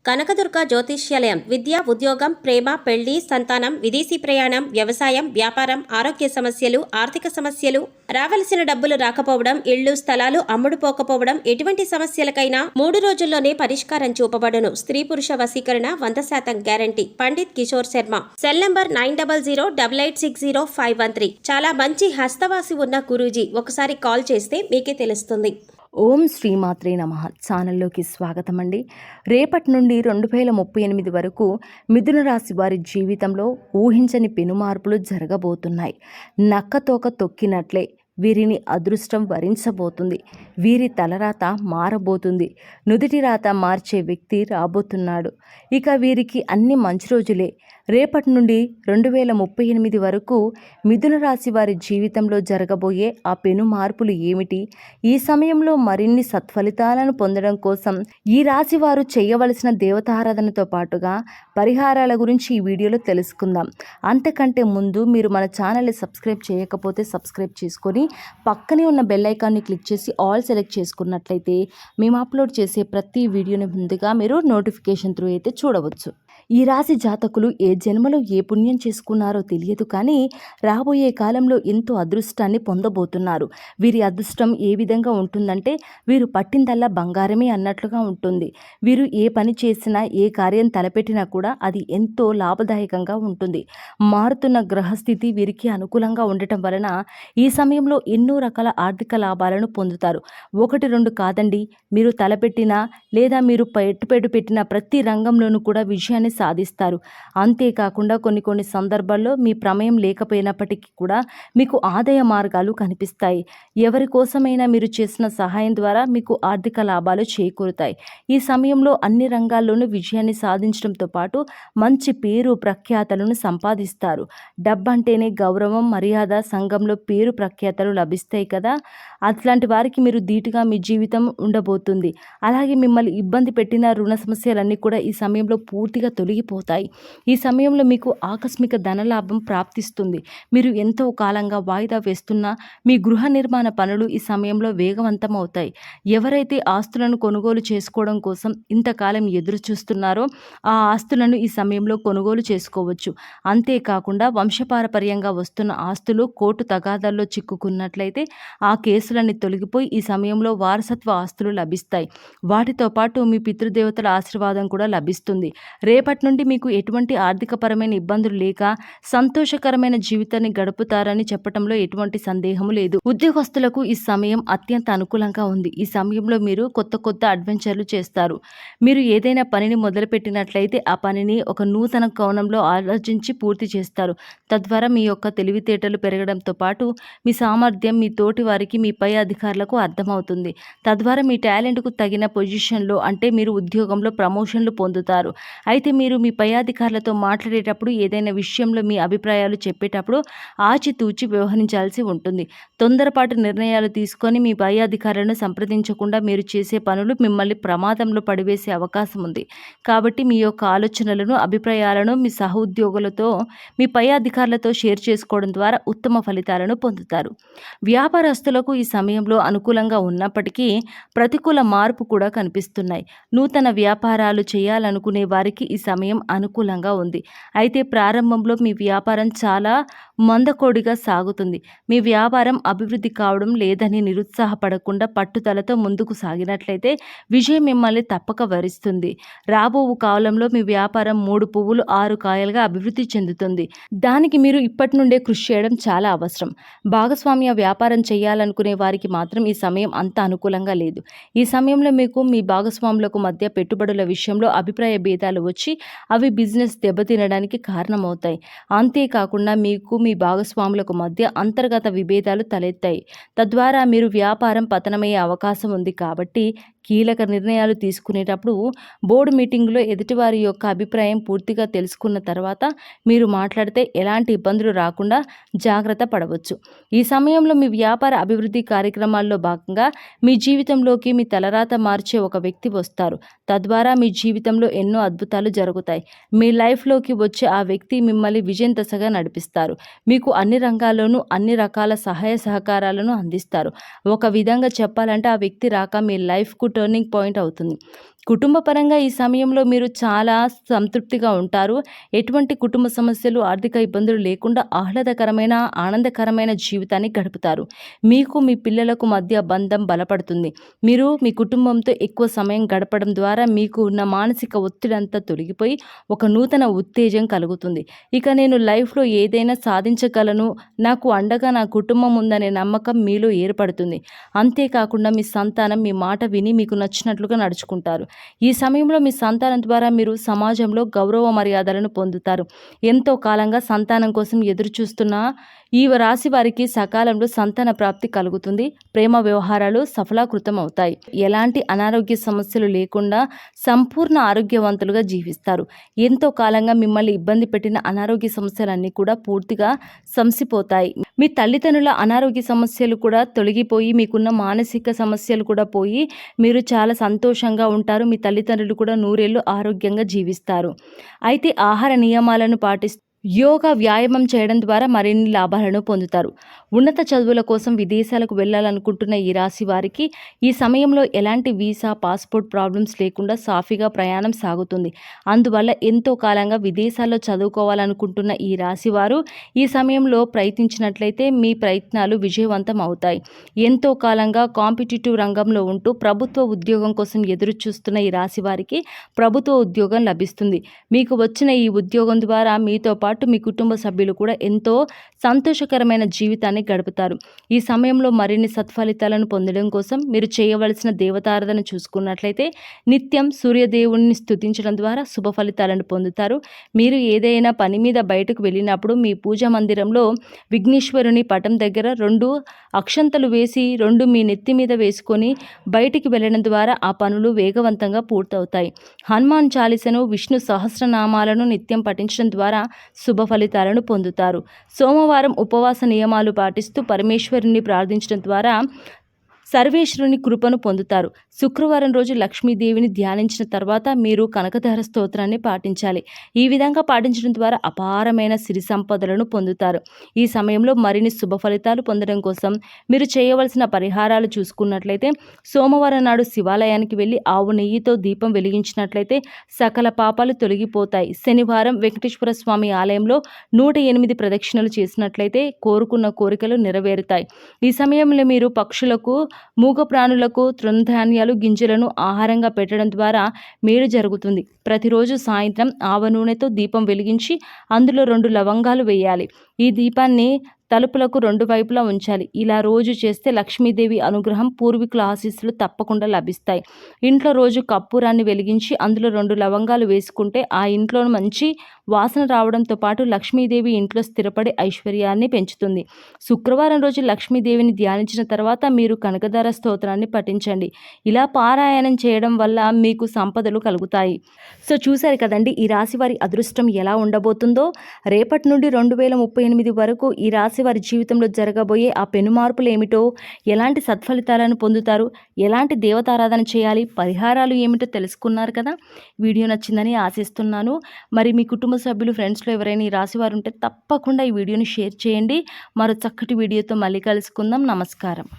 కనకదుర్గ జ్యోతిష్యాలయం విద్య, ఉద్యోగం, ప్రేమ, పెళ్లి, సంతానం, విదేశీ ప్రయాణం, వ్యవసాయం, వ్యాపారం, ఆరోగ్య సమస్యలు, ఆర్థిక సమస్యలు, రావలసిన డబ్బులు రాకపోవడం, ఇళ్లు స్థలాలు అమ్ముడుపోకపోవడం, ఎటువంటి సమస్యలకైనా 3 రోజుల్లోనే పరిష్కారం చూపబడును. స్త్రీ పురుష వశీకరణ 100% guarantee. Pandit Kishore Sharma. Cell number 9008860513. చాలా మంచి హస్తవాసి ఉన్న గురూజీ. ఒకసారి కాల్ చేస్తే మీకే తెలుస్తుంది. ఓం శ్రీమాత్రే నమః. ఛానల్లోకి స్వాగతం అండి. రేపటి నుండి 2038 వరకు మిథున రాశి వారి జీవితంలో ఊహించని పెనుమార్పులు జరగబోతున్నాయి. నక్కతోక తొక్కినట్లే వీరిని అదృష్టం వరించబోతుంది. వీరి తలరాత మారబోతుంది. నుదిటి రాత మార్చే వ్యక్తి రాబోతున్నాడు. ఇక వీరికి అన్ని మంచి రోజులే. రేపటి నుండి 2038 వరకు మిథున రాశి వారి జీవితంలో జరగబోయే ఆ పెను మార్పులు ఏమిటి? ఈ సమయంలో మరిన్ని సత్ఫలితాలను పొందడం కోసం ఈ రాశి వారు చేయవలసిన దేవతారాధనతో పాటుగా పరిహారాల గురించి ఈ వీడియోలో తెలుసుకుందాం. అంతకంటే ముందు మీరు మన ఛానల్ని సబ్స్క్రైబ్ చేయకపోతే సబ్స్క్రైబ్ చేసుకొని పక్కనే ఉన్న బెల్ ఐకాన్ని క్లిక్ చేసి ఆల్ సెలెక్ట్ చేసుకున్నట్లయితే మేము అప్లోడ్ చేసే ప్రతి వీడియోని ముందుగా మీరు నోటిఫికేషన్ త్రూ అయితే చూడవచ్చు. ఈ రాశి జాతకులు ఏ జన్మలో ఏ పుణ్యం చేసుకున్నారో తెలియదు, కానీ రాబోయే కాలంలో ఎంతో అదృష్టాన్ని పొందబోతున్నారు. వీరి అదృష్టం ఏ విధంగా ఉంటుందంటే వీరు పట్టిందల్లా బంగారమే అన్నట్లుగా ఉంటుంది. వీరు ఏ పని చేసినా, ఏ కార్యం తలపెట్టినా కూడా అది ఎంతో లాభదాయకంగా ఉంటుంది. మారుతున్న గ్రహస్థితి వీరికి అనుకూలంగా ఉండటం వలన ఈ సమయంలో ఎన్నో రకాల ఆర్థిక లాభాలను పొందుతారు. 1-2 కాదండి, మీరు తలపెట్టిన లేదా మీరు పెట్టుబడి పెట్టిన ప్రతి రంగంలోనూ కూడా విజయాన్ని సాధిస్తారు. అంతేకాకుండా కొన్ని సందర్భాల్లో మీ ప్రమేయం లేకపోయినప్పటికీ కూడా మీకు ఆదాయ మార్గాలు కనిపిస్తాయి. ఎవరి కోసమైనా మీరు చేసిన సహాయం ద్వారా మీకు ఆర్థిక లాభాలు చేకూరుతాయి. ఈ సమయంలో అన్ని రంగాల్లోనూ విజయాన్ని సాధించడంతో పాటు మంచి పేరు ప్రఖ్యాతలను సంపాదిస్తారు. డబ్బంటేనే గౌరవం, మర్యాద, సంఘంలో పేరు ప్రఖ్యాతలు లభిస్తాయి కదా. అట్లాంటి వారికి మీరు ధీటుగా మీ జీవితం ఉండబోతుంది. అలాగే మిమ్మల్ని ఇబ్బంది పెట్టిన రుణ సమస్యలన్నీ కూడా ఈ సమయంలో పూర్తిగా తొలగిపోతాయి. ఈ సమయంలో మీకు ఆకస్మిక ధనలాభం ప్రాప్తిస్తుంది. మీరు ఎంతో కాలంగా వాయిదా వేస్తున్న మీ గృహ నిర్మాణ పనులు ఈ సమయంలో వేగవంతం అవుతాయి. ఎవరైతే ఆస్తులను కొనుగోలు చేసుకోవడం కోసం ఇంతకాలం ఎదురు చూస్తున్నారో ఆ ఆస్తులను ఈ సమయంలో కొనుగోలు చేసుకోవచ్చు. అంతేకాకుండా వంశపారపర్యంగా వస్తున్న ఆస్తులు కోర్టు తగాదాల్లో చిక్కుకున్నట్లయితే ఆ కేసులన్నీ తొలగిపోయి ఈ సమయంలో వారసత్వ ఆస్తులు లభిస్తాయి. వాటితో పాటు మీ పితృదేవతల ఆశీర్వాదం కూడా లభిస్తుంది. రేపటి నుండి మీకు ఎటువంటి ఆర్థికపరమైన ఇబ్బందులు లేక సంతోషకరమైన జీవితాన్ని గడుపుతారని చెప్పడంలో ఎటువంటి సందేహము లేదు. ఉద్యోగస్తులకు ఈ సమయం అత్యంత అనుకూలంగా ఉంది. ఈ సమయంలో మీరు కొత్త అడ్వెంచర్లు చేస్తారు. మీరు ఏదైనా పనిని మొదలుపెట్టినట్లయితే ఆ పనిని ఒక నూతన కోణంలో ఆలోచించి పూర్తి చేస్తారు. తద్వారా మీ యొక్క తెలివితేటలు పెరగడంతో పాటు మీ సామర్థ్యం మీ తోటి వారికి, మీ పై అధికారులకు అర్థమవుతుంది. తద్వారా మీ టాలెంట్కు తగిన పొజిషన్లో అంటే మీరు ఉద్యోగంలో ప్రమోషన్లు పొందుతారు. అయితే మీరు మీ పై అధికారులతో మాట్లాడేటప్పుడు ఏదైనా విషయంలో మీ అభిప్రాయాలు చెప్పేటప్పుడు ఆచితూచి వ్యవహరించాల్సి ఉంటుంది. తొందరపాటు నిర్ణయాలు తీసుకొని మీ పై అధికారులను సంప్రదించకుండా మీరు చేసే పనులు మిమ్మల్ని ప్రమాదంలో పడివేసే అవకాశం ఉంది. కాబట్టి మీ యొక్క ఆలోచనలను, అభిప్రాయాలను మీ సహోద్యోగులతో, మీ పై అధికారులతో షేర్ చేసుకోవడం ద్వారా ఉత్తమ ఫలితాలను పొందుతారు. వ్యాపారస్తులకు ఈ సమయంలో అనుకూలంగా ఉన్నప్పటికీ ప్రతికూల మార్పు కూడా కనిపిస్తున్నాయి. నూతన వ్యాపారాలు చేయాలనుకునే వారికి ఈ సమయం అనుకూలంగా ఉంది. అయితే ప్రారంభంలో మీ వ్యాపారం చాలా మందకోడిగా సాగుతుంది. మీ వ్యాపారం అభివృద్ధి కావడం లేదని నిరుత్సాహపడకుండా పట్టుదలతో ముందుకు సాగినట్లయితే విజయం మిమ్మల్ని తప్పక వరిస్తుంది. రాబో కాలంలో మీ వ్యాపారం 3 పువ్వులు 6 కాయలుగా అభివృద్ధి చెందుతుంది. దానికి మీరు ఇప్పటి నుండే కృషి చేయడం చాలా అవసరం. భాగస్వామ్య వ్యాపారం చేయాలనుకునే వారికి మాత్రం ఈ సమయం అంత అనుకూలంగా లేదు. ఈ సమయంలో మీకు మీ భాగస్వాములకు మధ్య పెట్టుబడుల విషయంలో అభిప్రాయ భేదాలు వచ్చి అవి బిజినెస్ దెబ్బతినడానికి కారణమవుతాయి. అంతేకాకుండా మీకు మీ భాగస్వాములకు మధ్య అంతర్గత విభేదాలు తలెత్తాయి. తద్వారా మీరు వ్యాపారం పతనమయ్యే అవకాశం ఉంది. కాబట్టి కీలక నిర్ణయాలు తీసుకునేటప్పుడు బోర్డు మీటింగ్లో ఎదుటివారి యొక్క అభిప్రాయం పూర్తిగా తెలుసుకున్న తర్వాత మీరు మాట్లాడితే ఎలాంటి ఇబ్బందులు రాకుండా జాగ్రత్త పడవచ్చు. ఈ సమయంలో మీ వ్యాపార అభివృద్ధి కార్యక్రమాల్లో భాగంగా మీ జీవితంలోకి మీ తలరాత మార్చే ఒక వ్యక్తి వస్తారు. తద్వారా మీ జీవితంలో ఎన్నో అద్భుతాలు జరుగుతాయి. మీ లైఫ్లోకి వచ్చే ఆ వ్యక్తి మిమ్మల్ని విజయం దశగా నడిపిస్తారు. మీకు అన్ని రంగాల్లోనూ అన్ని రకాల సహాయ సహకారాలను అందిస్తారు. ఒక విధంగా చెప్పాలంటే ఆ వ్యక్తి రాక మీ లైఫ్కు టర్నింగ్ పాయింట్ అవుతుంది. కుటుంబ పరంగా ఈ సమయంలో మీరు చాలా సంతృప్తిగా ఉంటారు. ఎటువంటి కుటుంబ సమస్యలు, ఆర్థిక ఇబ్బందులు లేకుండా ఆహ్లాదకరమైన, ఆనందకరమైన జీవితాన్ని గడుపుతారు. మీకు మీ పిల్లలకు మధ్య బంధం బలపడుతుంది. మీరు మీ కుటుంబంతో ఎక్కువ సమయం గడపడం ద్వారా మీకు ఉన్న మానసిక ఒత్తిడంతా తొలగిపోయి ఒక నూతన ఉత్తేజం కలుగుతుంది. ఇక నేను లైఫ్‌లో ఏదైనా సాధించగలను, నాకు అండగా నా కుటుంబం ఉందనే నమ్మకం మీలో ఏర్పడుతుంది. అంతేకాకుండా మీ సంతానం మీ మాట విని మీకు నచ్చినట్లుగా నడుచుకుంటారు. ఈ సమయంలో మీ సంతానం ద్వారా మీరు సమాజంలో గౌరవ మర్యాదలను పొందుతారు. ఎంతో కాలంగా సంతానం కోసం ఎదురు చూస్తున్న ఈ రాశి వారికి సకాలంలో సంతాన ప్రాప్తి కలుగుతుంది. ప్రేమ వ్యవహారాలు సఫలీకృతం అవుతాయి. ఎలాంటి అనారోగ్య సమస్యలు లేకుండా సంపూర్ణ ఆరోగ్యవంతులుగా జీవిస్తారు. ఎంతో కాలంగా మిమ్మల్ని ఇబ్బంది పెట్టిన అనారోగ్య సమస్యలన్నీ కూడా పూర్తిగా సమసిపోతాయి. మీ తల్లిదండ్రుల అనారోగ్య సమస్యలు కూడా తొలగిపోయి మీకున్న మానసిక సమస్యలు కూడా పోయి మీరు చాలా సంతోషంగా ఉంటారు. మీ తల్లిదండ్రులు కూడా నూరేళ్లు ఆరోగ్యంగా జీవిస్తారు. అయితే ఆహార నియమాలను పాటిస్తూ యోగా, వ్యాయామం చేయడం ద్వారా మరిన్ని లాభాలను పొందుతారు. ఉన్నత చదువుల కోసం విదేశాలకు వెళ్ళాలనుకుంటున్న ఈ రాశి వారికి ఈ సమయంలో ఎలాంటి వీసా, పాస్పోర్ట్ ప్రాబ్లమ్స్ లేకుండా సాఫీగా ప్రయాణం సాగుతుంది. అందువల్ల ఎంతో కాలంగా విదేశాల్లో చదువుకోవాలనుకుంటున్న ఈ రాశి వారు ఈ సమయంలో ప్రయత్నించినట్లయితే మీ ప్రయత్నాలు విజయవంతం అవుతాయి. ఎంతో కాలంగా కాంపిటేటివ్ రంగంలో ఉంటూ ప్రభుత్వ ఉద్యోగం కోసం ఎదురు చూస్తున్న ఈ రాశి వారికి ప్రభుత్వ ఉద్యోగం లభిస్తుంది. మీకు వచ్చిన ఈ ఉద్యోగం ద్వారా మీతో పాటు మీ కుటుంబ సభ్యులు కూడా ఎంతో సంతోషకరమైన జీవితాన్ని గడుపుతారు. ఈ సమయంలో మరిన్ని సత్ఫలితాలను పొందడం కోసం మీరు చేయవలసిన దేవతారాధన చూసుకున్నట్లయితే నిత్యం సూర్యదేవుణ్ణి స్తుతించడం ద్వారా శుభ ఫలితాలను పొందుతారు. మీరు ఏదైనా పని మీద బయటకు వెళ్ళినప్పుడు మీ పూజా మందిరంలో విఘ్నేశ్వరుని పటం దగ్గర 2 అక్షంతలు వేసి 2 మీ నెత్తి మీద వేసుకొని బయటికి వెళ్ళడం ద్వారా ఆ పనులు వేగవంతంగా పూర్తవుతాయి. హనుమాన్ చాలీసను, విష్ణు సహస్రనామాలను నిత్యం పఠించడం ద్వారా శుభ ఫలితాలను పొందుతారు. సోమవారం ఉపవాస నియమాలు పాటిస్తూ పరమేశ్వరుని ప్రార్థించడం ద్వారా సర్వేశ్వరుని కృపను పొందుతారు. శుక్రవారం రోజు లక్ష్మీదేవిని ధ్యానించిన తర్వాత మీరు కనకధార స్తోత్రాన్ని పాటించాలి. ఈ విధంగా పాటించడం ద్వారా అపారమైన సిరి సంపదలను పొందుతారు. ఈ సమయంలో మరిన్ని శుభ ఫలితాలు పొందడం కోసం మీరు చేయవలసిన పరిహారాలు చూసుకున్నట్లయితే సోమవారం నాడు శివాలయానికి వెళ్ళి ఆవు నెయ్యితో దీపం వెలిగించినట్లయితే సకల పాపాలు తొలగిపోతాయి. శనివారం వెంకటేశ్వర స్వామి ఆలయంలో 108 ప్రదక్షిణలు చేసినట్లయితే కోరుకున్న కోరికలు నెరవేరుతాయి. ఈ సమయంలో మీరు పక్షులకు, మూగ ప్రాణులకు తృణధాన్యాలు, గింజలను ఆహారంగా పెట్టడం ద్వారా మేలు జరుగుతుంది. ప్రతిరోజు సాయంత్రం ఆవ నూనెతో దీపం వెలిగించి అందులో 2 లవంగాలు వేయాలి. ఈ దీపాన్ని తలుపులకు 2 వైపులా ఉంచాలి. ఇలా రోజు చేస్తే లక్ష్మీదేవి అనుగ్రహం, పూర్వీకుల ఆశీస్సులు తప్పకుండా లభిస్తాయి. ఇంట్లో రోజు కర్పూరాన్ని వెలిగించి అందులో 2 లవంగాలు వేసుకుంటే ఆ ఇంట్లో మంచి వాసన రావడంతో పాటు లక్ష్మీదేవి ఇంట్లో స్థిరపడి ఐశ్వర్యాన్ని పెంచుతుంది. శుక్రవారం రోజు లక్ష్మీదేవిని ధ్యానించిన తర్వాత మీరు కనకధార స్తోత్రాన్ని పఠించండి. ఇలా పారాయణం చేయడం వల్ల మీకు సంపదలు కలుగుతాయి. సో చూశారు కదండి ఈ రాశి వారి అదృష్టం ఎలా ఉండబోతుందో. రేపటి నుండి 2038 వరకు ఈ రాశి వారి జీవితంలో జరగబోయే ఆ పెను మార్పులు ఏమిటో, ఎలాంటి సత్ఫలితాలను పొందుతారు, ఎలాంటి దేవతారాధన చేయాలి, పరిహారాలు ఏమిటో తెలుసుకున్నారు కదా. వీడియో నచ్చిందని ఆశిస్తున్నాను. మరి మీ కుటుంబ సభ్యులు, ఫ్రెండ్స్లో ఎవరైనా ఈ రాశి వారు ఉంటే తప్పకుండా ఈ వీడియోని షేర్ చేయండి. మరో చక్కటి వీడియోతో మళ్ళీ కలుసుకుందాం. నమస్కారం.